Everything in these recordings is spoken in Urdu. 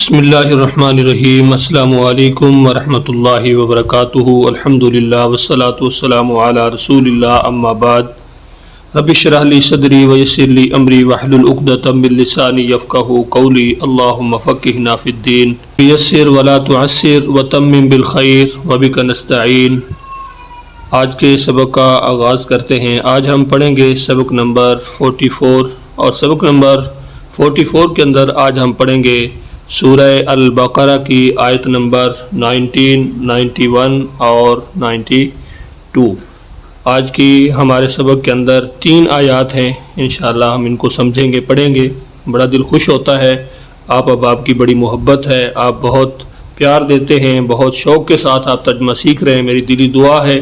بسم اللہ الرحمن الرحیم۔ السلام علیکم ورحمۃ اللہ وبرکاتہ۔ الحمدللہ والصلاة والسلام علی رسول اللہ، اما بعد۔ رب اشرح لی صدری ویسر لی امری واحلل عقدۃ من لسانی یفقہوا قولی۔ اللہم فقہنا فی الدین یسر ولا تعسر وتمم بالخیر وبک نستعین۔ آج کے سبق کا آغاز کرتے ہیں۔ آج ہم پڑھیں گے سبق نمبر 44، اور سبق نمبر 44 کے اندر آج ہم پڑھیں گے سورہ البقرہ کی آیت نمبر 19، 91 اور 92۔ آج کی ہمارے سبق کے اندر 3 آیات ہیں، انشاءاللہ ہم ان کو سمجھیں گے، پڑھیں گے۔ بڑا دل خوش ہوتا ہے، آپ کی بڑی محبت ہے، آپ بہت پیار دیتے ہیں، بہت شوق کے ساتھ آپ ترجمہ سیکھ رہے ہیں۔ میری دلی دعا ہے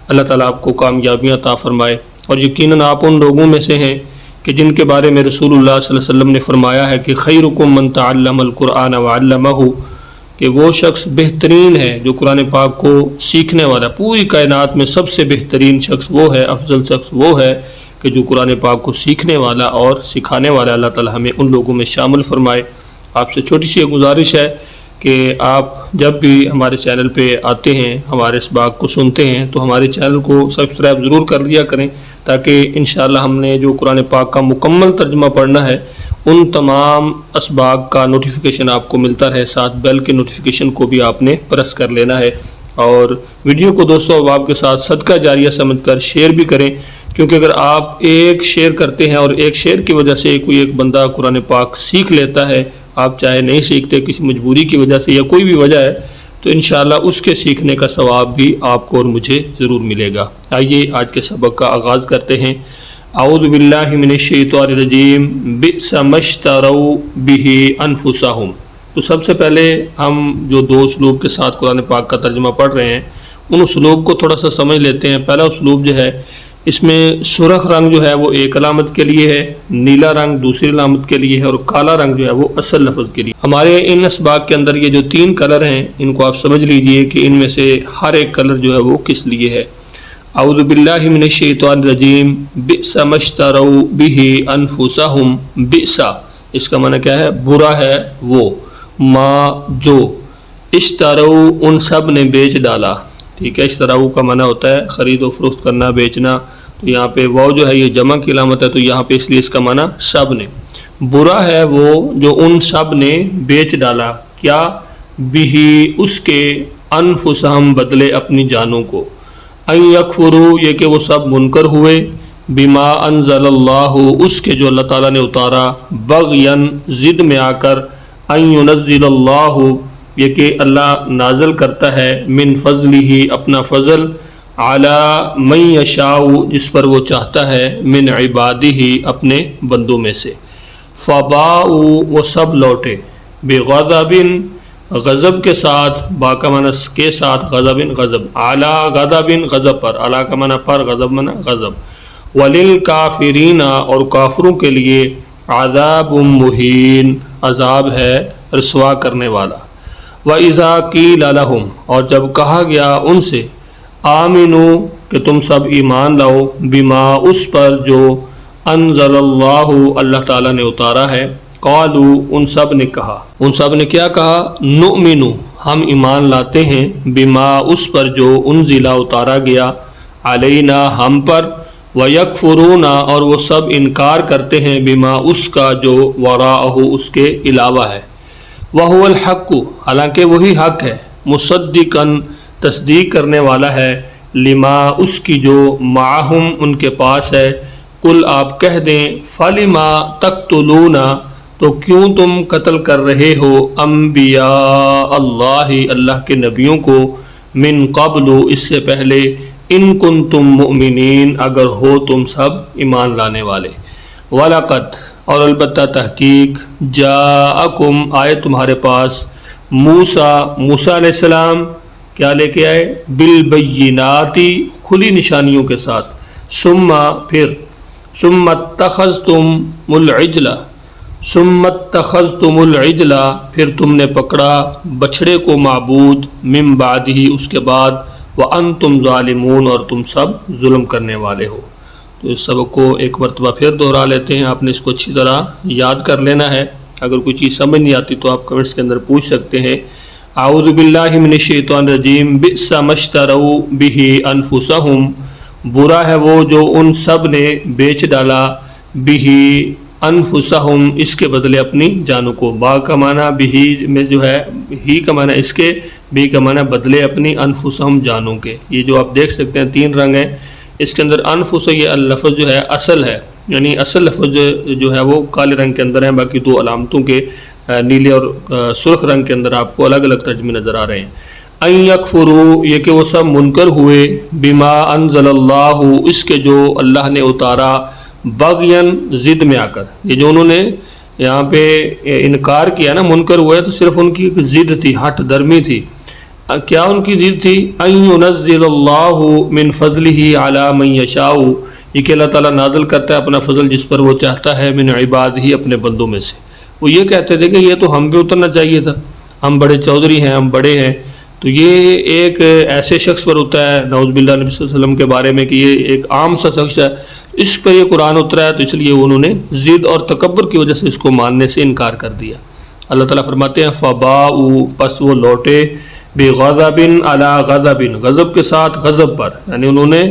اللہ تعالیٰ آپ کو کامیابیاں عطا فرمائے، اور یقیناً آپ ان لوگوں میں سے ہیں کہ جن کے بارے میں رسول اللہ صلی اللہ علیہ وسلم نے فرمایا ہے کہ خیرکم من تعلم القرآن وعلمہ، کہ وہ شخص بہترین ہے جو قرآن پاک کو سیکھنے والا۔ پوری کائنات میں سب سے بہترین شخص وہ ہے، افضل شخص وہ ہے کہ جو قرآن پاک کو سیکھنے والا اور سکھانے والا۔ اللہ تعالیٰ ہمیں ان لوگوں میں شامل فرمائے۔ آپ سے چھوٹی سی گزارش ہے کہ آپ جب بھی ہمارے چینل پہ آتے ہیں، ہمارے اس بات کو سنتے ہیں، تو ہمارے چینل کو سبسکرائب ضرور کر لیا کریں، تاکہ انشاءاللہ ہم نے جو قرآن پاک کا مکمل ترجمہ پڑھنا ہے ان تمام اسباق کا نوٹیفیکیشن آپ کو ملتا رہے۔ ساتھ بیل کے نوٹیفیکیشن کو بھی آپ نے پریس کر لینا ہے، اور ویڈیو کو دوستوں احباب کے ساتھ صدقہ جاریہ سمجھ کر شیئر بھی کریں، کیونکہ اگر آپ ایک شیئر کرتے ہیں اور ایک شیئر کی وجہ سے کوئی ایک بندہ قرآن پاک سیکھ لیتا ہے، آپ چاہے نہیں سیکھتے، کسی مجبوری کی وجہ سے یا کوئی بھی وجہ ہے، تو انشاءاللہ اس کے سیکھنے کا ثواب بھی آپ کو اور مجھے ضرور ملے گا۔ آئیے آج کے سبق کا آغاز کرتے ہیں۔ اعوذ باللہ من الشیطان الرجیم، بئس ما اشتروا بہ انفسہم۔ تو سب سے پہلے ہم جو 2 اسلوب کے ساتھ قرآن پاک کا ترجمہ پڑھ رہے ہیں، ان اسلوب کو تھوڑا سا سمجھ لیتے ہیں۔ پہلا اسلوب جو ہے، اس میں سرخ رنگ جو ہے وہ ایک علامت کے لیے ہے، نیلا رنگ دوسری علامت کے لیے ہے، اور کالا رنگ جو ہے وہ اصل لفظ کے لیے۔ ہمارے ان اسباق کے اندر یہ جو 3 کلر ہیں، ان کو آپ سمجھ لیجئے کہ ان میں سے ہر ایک کلر جو ہے وہ کس لیے ہے۔ اعوذ باللہ من الشیطان الرجیم، بئس ما اشتروا بہ انفسہم۔ بئس، اس کا معنی کیا ہے؟ برا ہے وہ، ما جو، اشتروا ان سب نے بیچ ڈالا، ٹھیک ہے۔ اشتراؤ کا معنی ہوتا ہے خرید و فروخت کرنا، بیچنا، تو یہاں پہ وہ جو ہے یہ جمع کی علامت ہے، تو یہاں پہ اس لیے اس کا معنی سب نے۔ برا ہے وہ جو ان سب نے بیچ ڈالا، کیا؟ بہ، اس کے، انفسہم بدلے اپنی جانوں کو، ان یکفروا، یہ کہ وہ سب منکر ہوئے، بما انزل اللہ، اس کے جو اللہ تعالیٰ نے اتارا، بغیاً، ضد میں آ کر، ان ینزل اللہ، یہ کہ اللہ نازل کرتا ہے، من فضلہ، اپنا فضل، علی من یشاء، جس پر وہ چاہتا ہے، من عبادہ، اپنے بندوں میں سے۔ فباؤوا، وہ سب لوٹے، بغضب، غضب کے ساتھ، با کا معنی کے ساتھ، غضب، غضب، علی غضب، غضب پر، علی کا معنی پر، غضب معنی غضب۔ وللکافرین، اور کافروں کے لیے، عذاب مہین، عذاب ہے رسوا کرنے والا۔ وَإِذَا قِيلَ لَهُمْ، اور جب کہا گیا ان سے، آمنوا، کہ تم سب ایمان لاؤ، بما، اس پر جو، انزل اللہ، اللہ تعالیٰ نے اتارا ہے، قالوا، ان سب نے کہا، ان سب نے کیا کہا؟ نؤمن، ہم ایمان لاتے ہیں، بما، اس پر جو، انزل، اتارا گیا، علینا، ہم پر، ویکفرون، اور وہ سب انکار کرتے ہیں، بما، اس کا جو، وراءہ، اس کے علاوہ ہے، وَهُوَ الْحَقُّ، حالانکہ وہی حق ہے، مصدقاً، تصدیق کرنے والا ہے، لما، اس کی جو، معہم، ان کے پاس ہے، قل، آپ کہہ دیں، فَلِمَا تَقْتُلُونَ، تو کیوں تم قتل کر رہے ہو، انبیاء اللہ، اللہ کے نبیوں کو، من قبل، اس سے پہلے، ان کنتم مؤمنین، اگر ہو تم سب ایمان لانے والے۔ وَلَقَدْ، اور البتہ تحقیق، جاءکم، آئے تمہارے پاس، موسیٰ علیہ السلام، کیا لے کے آئے؟ بالبینات، کھلی نشانیوں کے ساتھ، ثم، پھر، ثم اتخذتم العجل، ثم اتخذتم العجل، پھر تم نے پکڑا بچھڑے کو معبود، من بعدہ، اس کے بعد، وانتم ظالمون، اور تم سب ظلم کرنے والے ہو۔ تو اس سبق کو ایک مرتبہ پھر دہرا لیتے ہیں، آپ نے اس کو اچھی طرح یاد کر لینا ہے۔ اگر کوئی چیز سمجھ نہیں آتی تو آپ کمنٹس کے اندر پوچھ سکتے ہیں۔ اعوذ باللہ من الشیطان الرجیم، بئس ما اشتروا بہ انفسہم، برا ہے وہ جو ان سب نے بیچ ڈالا، بہ انفسہم اس کے بدلے اپنی جانوں کو۔ با کا معنی بہ میں جو ہے ہی کا معنی اس کے، بی کا معنی بدلے اپنی، انفسہم جانوں کے۔ یہ جو آپ دیکھ سکتے ہیں 3 رنگ ہیں اس کے اندر، انفس یہ لفظ جو ہے اصل ہے، یعنی اصل لفظ جو ہے وہ کالے رنگ کے اندر ہیں، باقی 2 علامتوں کے نیلے اور سرخ رنگ کے اندر آپ کو الگ الگ ترجمے نظر آ رہے ہیں۔ ان یکفروا یہ کہ وہ سب منکر ہوئے، بما انزل اللہ اس کے جو اللہ نے اتارا، بغین ضد میں آ کر، یہ جو انہوں نے یہاں پہ انکار کیا نا، منکر ہوئے تو صرف ان کی ایک ضد تھی، ہٹ درمی تھی۔ کیا ان کی ضد تھی؟ ان ینزل اللہ من فضلہ علی من یشاء، یہ کہ اللہ تعالیٰ نازل کرتا ہے اپنا فضل جس پر وہ چاہتا ہے، من عبادہ اپنے بندوں میں سے۔ وہ یہ کہتے تھے کہ یہ تو ہم پہ اترنا چاہیے تھا، ہم بڑے چودھری ہیں، ہم بڑے ہیں، تو یہ ایک ایسے شخص پر ہوتا ہے، نعوذ باللہ نبی صلی اللہ علیہ وسلم کے بارے میں، کہ یہ ایک عام سا شخص ہے، اس پر یہ قرآن اترا ہے، تو اس لیے انہوں نے ضد اور تکبر کی وجہ سے اس کو ماننے سے انکار کر دیا۔ اللہ تعالیٰ فرماتے ہیں فباؤ پس وہ لوٹے، بغضب علی غضب غضب کے ساتھ غضب پر، یعنی انہوں نے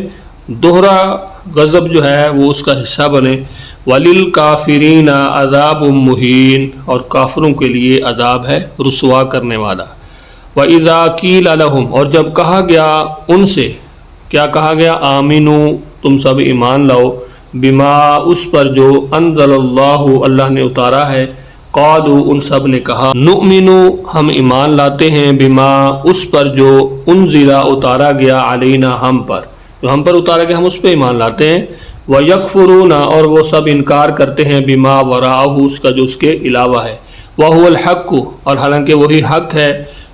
دوہرا غضب جو ہے وہ اس کا حصہ بنے۔ وَلِلْكَافِرِينَ عَذَابٌ مُّهِينٌ اور کافروں کے لیے عذاب ہے رسوا کرنے والا۔ وَإِذَا قِيلَ لَهُمْ اور جب کہا گیا ان سے، کیا کہا گیا؟ آمنوا تم سب ایمان لاؤ، بما اس پر جو انزل اللہ اللہ نے اتارا ہے، قالوا ان سب نے کہا، نؤمن ہم ایمان لاتے ہیں، بما اس پر جو انزل اتارا گیا، علینا ہم پر، جو ہم پر اتارا گیا ہم اس پہ ایمان لاتے ہیں۔ وَيَكْفُرُونَ اور وہ سب انکار کرتے ہیں، بما وراءہ اس کا جو اس کے علاوہ ہے، وَهُوَ الْحَقُّ اور حالانکہ وہی حق ہے،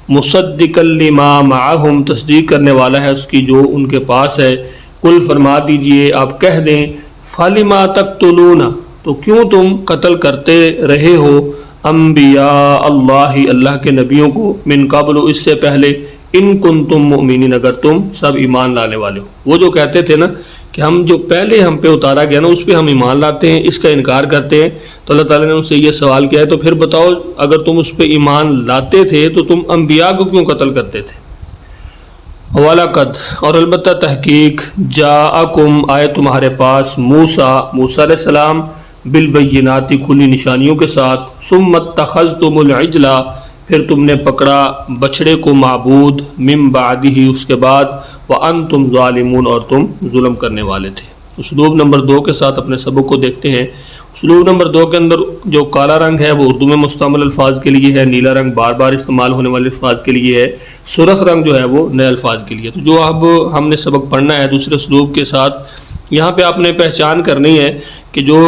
مصدقا لما معہم تصدیق کرنے والا ہے اس کی جو ان کے پاس ہے۔ قل فرما دیجئے آپ کہہ دیں، فَلِمَا تَقْتُلُونَ تو کیوں تم قتل کرتے رہے ہو، انبیاء اللہ اللہ کے نبیوں کو، من قبل اس سے پہلے، ان کنتم مؤمنین اگر تم سب ایمان لانے والے ہو۔ وہ جو کہتے تھے نا کہ ہم جو پہلے ہم پہ اتارا گیا نا اس پہ ہم ایمان لاتے ہیں، اس کا انکار کرتے ہیں، تو اللہ تعالیٰ نے ان سے یہ سوال کیا ہے، تو پھر بتاؤ اگر تم اس پہ ایمان لاتے تھے تو تم انبیاء کو کیوں قتل کرتے تھے؟ وَلَقَدْ اور البتہ تحقیق، جاءکم آئے تمہارے پاس، موسیٰ علیہ السلام، بالبینات کھلی نشانیوں کے ساتھ، ثم اتخذتم العجل پھر تم نے پکڑا بچڑے کو معبود، من بعدہ اس کے بعد، وانتم ظالمون اور تم ظلم کرنے والے تھے۔ اسلوب نمبر 2 کے ساتھ اپنے سبق کو دیکھتے ہیں۔ اسلوب نمبر 2 کے اندر جو کالا رنگ ہے وہ اردو میں مستعمل الفاظ کے لیے ہے، نیلا رنگ بار بار استعمال ہونے والے الفاظ کے لیے ہے، سرخ رنگ جو ہے وہ نئے الفاظ کے لیے۔ تو جو اب ہم نے سبق پڑھنا ہے دوسرے اسلوب کے ساتھ، یہاں پہ آپ نے پہچان کرنی ہے کہ جو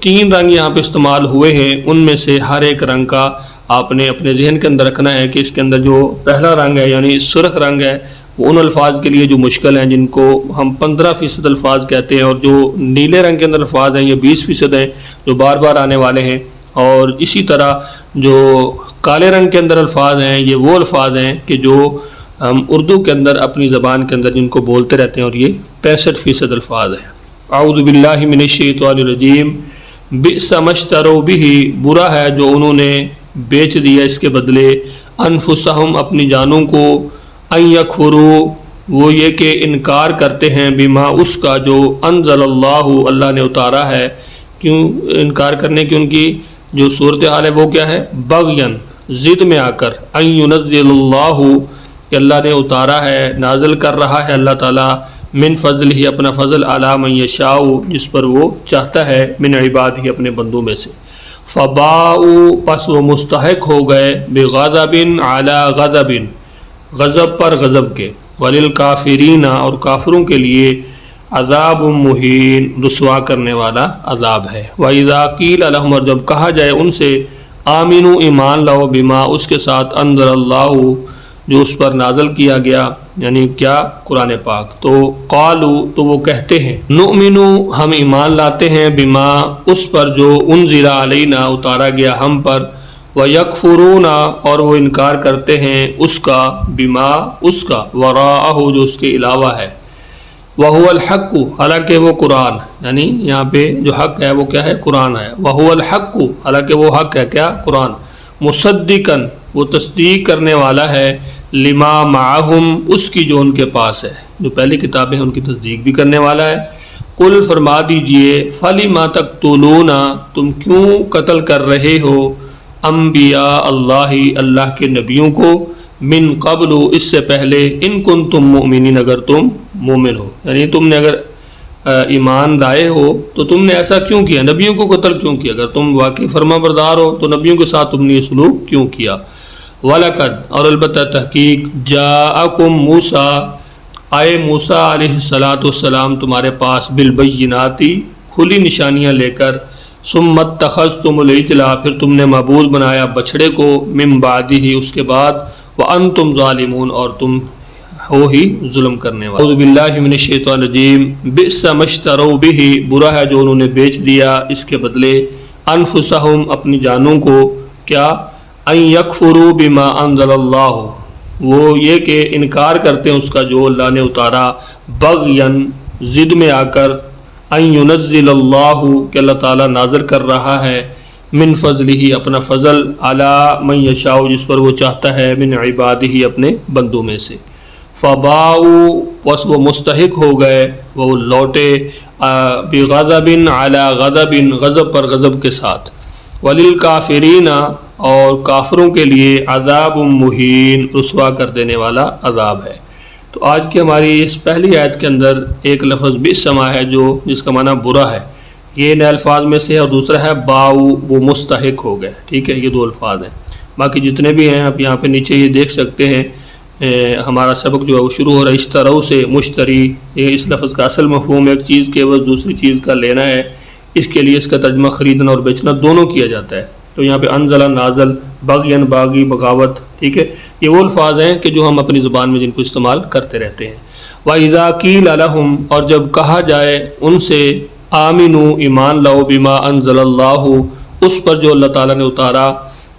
3 رنگ یہاں پہ استعمال ہوئے ہیں ان میں سے ہر ایک رنگ کا آپ نے اپنے ذہن کے اندر رکھنا ہے کہ اس کے اندر جو پہلا رنگ ہے یعنی سرخ رنگ ہے وہ ان الفاظ کے لیے جو مشکل ہیں، جن کو ہم 15% الفاظ کہتے ہیں، اور جو نیلے رنگ کے اندر الفاظ ہیں یہ 20% ہیں جو بار بار آنے والے ہیں، اور اسی طرح جو کالے رنگ کے اندر الفاظ ہیں یہ وہ الفاظ ہیں کہ جو ہم اردو کے اندر اپنی زبان کے اندر جن کو بولتے رہتے ہیں، اور یہ 65% الفاظ ہیں۔ اعوذ باللہ من الشیطان الرجیم، بئس ما اشتروا بہ برا ہے جو انہوں نے بیچ دیا اس کے بدلے، انفسہم اپنی جانوں کو، ان یکفروا وہ یہ کہ انکار کرتے ہیں، بما اس کا جو انزل اللہ اللہ نے اتارا ہے۔ کیوں انکار کرنے کی ان کی جو صورتحال ہے وہ کیا ہے؟ بغین ضد میں آ کر، ان ینزل اللہ کہ اللہ نے اتارا ہے، نازل کر رہا ہے اللہ تعالیٰ، من فضل ہی اپنا فضل، علی من یشاء جس پر وہ چاہتا ہے، من عباد ہی اپنے بندوں میں سے۔ فباؤ پس وہ مستحق ہو گئے، بغضب علی غضب غضب پر غضب کے، وللکافرین اور کافروں کے لیے عذاب مہین رسوا کرنے والا عذاب ہے۔ وَإِذَا قِيلَ لَهُمْ اور جب کہا جائے ان سے، آمنوا ایمان لاؤ، بما اس کے ساتھ، انزل اللہ جو اس پر نازل کیا گیا، یعنی کیا؟ قرآن پاک، تو قالوا تو وہ کہتے ہیں، نؤمن ہم ایمان لاتے ہیں، بما اس پر جو انزل علینا اتارا گیا ہم پر، وَيَكْفُرُونَ اور وہ انکار کرتے ہیں اس کا، بما اس کا، وراءہ جو اس کے علاوہ ہے، وَهُوَ الْحَقُّ، حالانکہ وہ قرآن، یعنی یہاں پہ جو حق ہے وہ کیا ہے؟ قرآن ہے۔ وَهُوَ الْحَقُّ، حالانکہ وہ حق ہے، کیا؟ قرآن۔ مصدقاً، وہ تصدیق کرنے والا ہے، لما معہم، اس کی جو ان کے پاس ہے، جو پہلی کتابیں ہیں ان کی تصدیق بھی کرنے والا ہے۔ قل، فرما دیجئے، فَلِمَ تَقْتُلُونَ، تم کیوں قتل کر رہے ہو، انبیاء اللہ، اللہ کے نبیوں کو، من قبل، اس سے پہلے، ان کنتم مؤمنین، اگر تم مومن ہو، یعنی تم نے اگر ایمان لائے ہو تو تم نے ایسا کیوں کیا، نبیوں کو قتل کیوں کیا؟ اگر تم واقعی فرما بردار ہو تو نبیوں کے ساتھ تم نے یہ سلوک کیوں کیا؟ وَلَقَدْ، اور البتہ تحقیق، جَاءَكُم مُوسیٰ، آئے موسیٰ علیہ السلام تمہارے پاس، بالبینات، کھلی نشانیاں لے کر، ثم اتخذتم العجل، پھر تم نے معبود بنایا بچھڑے کو، من بعدہ، اس کے بعد، وانتم ظالمون، اور تم ہو ہی ظلم کرنے والے۔ اعوذ باللہ من الشیطان الرجیم، بئس ما اشتروا بہ، برا ہے جو انہوں نے بیچ دیا اس کے بدلے، انفسہم، اپنی جانوں کو، کیا؟ ان یکفروا بما انزل اللہ، وہ یہ کہ انکار کرتے ہیں اس کا جو اللہ نے اتارا، بغیاً، ضد میں آ کر، ان ینزل اللہ، کہ اللہ تعالیٰ نازل کر رہا ہے، من فضلہ، اپنا فضل، علی من یشاء، جس پر وہ چاہتا ہے، من عبادہ، اپنے بندوں میں سے، فباؤ، پس وہ مستحق ہو گئے، وہ لوٹے، بغضب علی غضب، غضب پر غضب کے ساتھ، وللکافرین، اور کافروں کے لیے، عذاب مہین، رسوا کر دینے والا عذاب ہے۔ تو آج کی ہماری اس پہلی آیت کے اندر ایک لفظ بئس ہے جو جس کا معنی برا ہے، یہ نئے الفاظ میں سے ہے، اور دوسرا ہے باؤ، وہ مستحق ہو گئے، ٹھیک ہے، یہ دو الفاظ ہیں۔ باقی جتنے بھی ہیں آپ یہاں پہ نیچے یہ دیکھ سکتے ہیں، ہمارا سبق جو ہے وہ شروع ہو رہا ہے اشتروا سے، مشتری، یہ اس لفظ کا اصل مفہوم ایک چیز کے عوض دوسری چیز کا لینا ہے، اس کے لیے اس کا ترجمہ خریدنا اور بیچنا دونوں کیا جاتا ہے۔ تو یہاں پہ انزل، نازل، بغین، باغی، بغاوت، ٹھیک ہے، یہ وہ الفاظ ہیں کہ جو ہم اپنی زبان میں جن کو استعمال کرتے رہتے ہیں۔ وَإِذَا قِيلَ لَهُمْ، اور جب کہا جائے ان سے، آمنوا، ایمان لاؤ، بما انزل اللہ، اس پر جو اللہ تعالیٰ نے اتارا،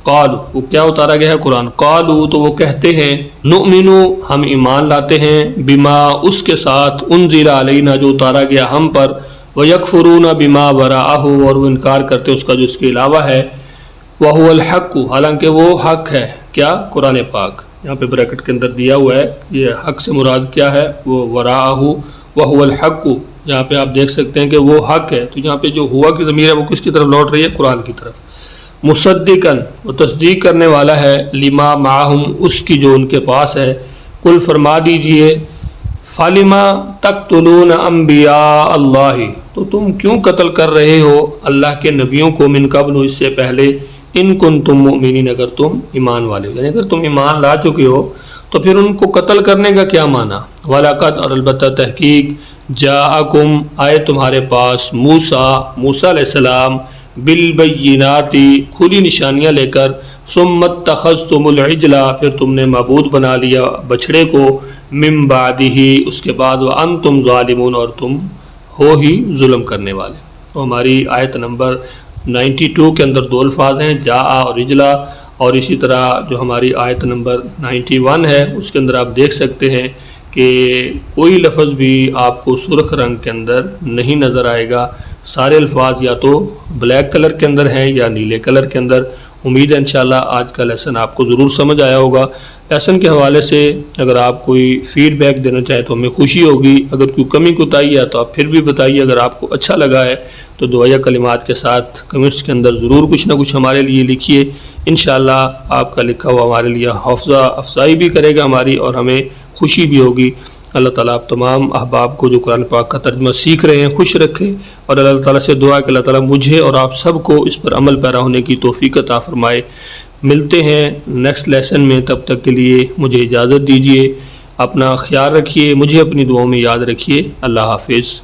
قالوا، وہ کیا اتارا گیا ہے؟ قرآن، قالوا، تو وہ کہتے ہیں، نؤمن، ہم ایمان لاتے ہیں، بما، اس کے ساتھ، انزل علینا، جو اتارا گیا ہم پر، ویکفرون بما وراءہ، اور وہ انکار کرتے اس کا جو اس کے علاوہ ہے، وَهُوَ الْحَقُّ، حالانکہ وہ حق ہے، کیا؟ قرآن پاک، یہاں پہ بریکٹ کے اندر دیا ہوا ہے، یہ حق سے مراد کیا ہے؟ وہ وراءہ، وَهُوَ الْحَقُّ، یہاں پہ آپ دیکھ سکتے ہیں کہ وہ حق ہے، تو یہاں پہ جو ہوا کی ضمیر ہے وہ کس کی طرف لوٹ رہی ہے؟ قرآن کی طرف۔ مصدقاً، وہ تصدیق کرنے والا ہے، لما معہم، اس کی جو ان کے پاس ہے۔ قل، فرما دیجئے، فَلِمَ تَقْتُلُونَ انبیاء اللہ، تو تم کیوں قتل کر رہے ہو اللہ کے نبیوں کو، من قبل، اس سے پہلے، ان کنتم مؤمنین، اگر تم ایمان والے ہو، یعنی اگر تم ایمان لا چکے ہو تو پھر ان کو قتل کرنے کا کیا معنی؟ وَلَقَدْ، اور البتہ تحقیق، جاءکم، آئے تمہارے پاس، موسیٰ علیہ السلام، بالبینات، کھلی نشانیاں لے کر، ثم اتخذتم العجل، پھر تم نے معبود بنا لیا بچھڑے کو، من بعدہ، اس کے بعد، وانتم ظالمون، اور تم ہو ہی ظلم کرنے والے۔ تو ہماری آیت نمبر 92 کے اندر دو الفاظ ہیں، جاء اور رجلا، اور اسی طرح جو ہماری آیت نمبر 91 ہے اس کے اندر آپ دیکھ سکتے ہیں کہ کوئی لفظ بھی آپ کو سرخ رنگ کے اندر نہیں نظر آئے گا، سارے الفاظ یا تو بلیک کلر کے اندر ہیں یا نیلے کلر کے اندر۔ امید ہے انشاءاللہ آج کا لیسن آپ کو ضرور سمجھ آیا ہوگا۔ لیسن کے حوالے سے اگر آپ کوئی فیڈ بیک دینا چاہیں تو ہمیں خوشی ہوگی، اگر کوئی کمی کوتاہی ہے تو آپ پھر بھی بتائیے، اگر آپ کو اچھا لگا ہے تو دعائیہ کلمات کے ساتھ کمنٹس کے اندر ضرور کچھ نہ کچھ ہمارے لیے لکھیے، انشاءاللہ آپ کا لکھا ہوا ہمارے لیے حوصلہ افزائی بھی کرے گا ہماری، اور ہمیں خوشی بھی ہوگی۔ اللہ تعالیٰ آپ تمام احباب کو جو قرآن پاک کا ترجمہ سیکھ رہے ہیں خوش رکھے، اور اللہ تعالیٰ سے دعا کہ اللہ تعالیٰ مجھے اور آپ سب کو اس پر عمل پیرا ہونے کی توفیق عطا فرمائے۔ ملتے ہیں نیکسٹ لیسن میں، تب تک کے لیے مجھے اجازت دیجیے، اپنا خیال رکھیے، مجھے اپنی دعاؤں میں یاد رکھیے، اللہ حافظ۔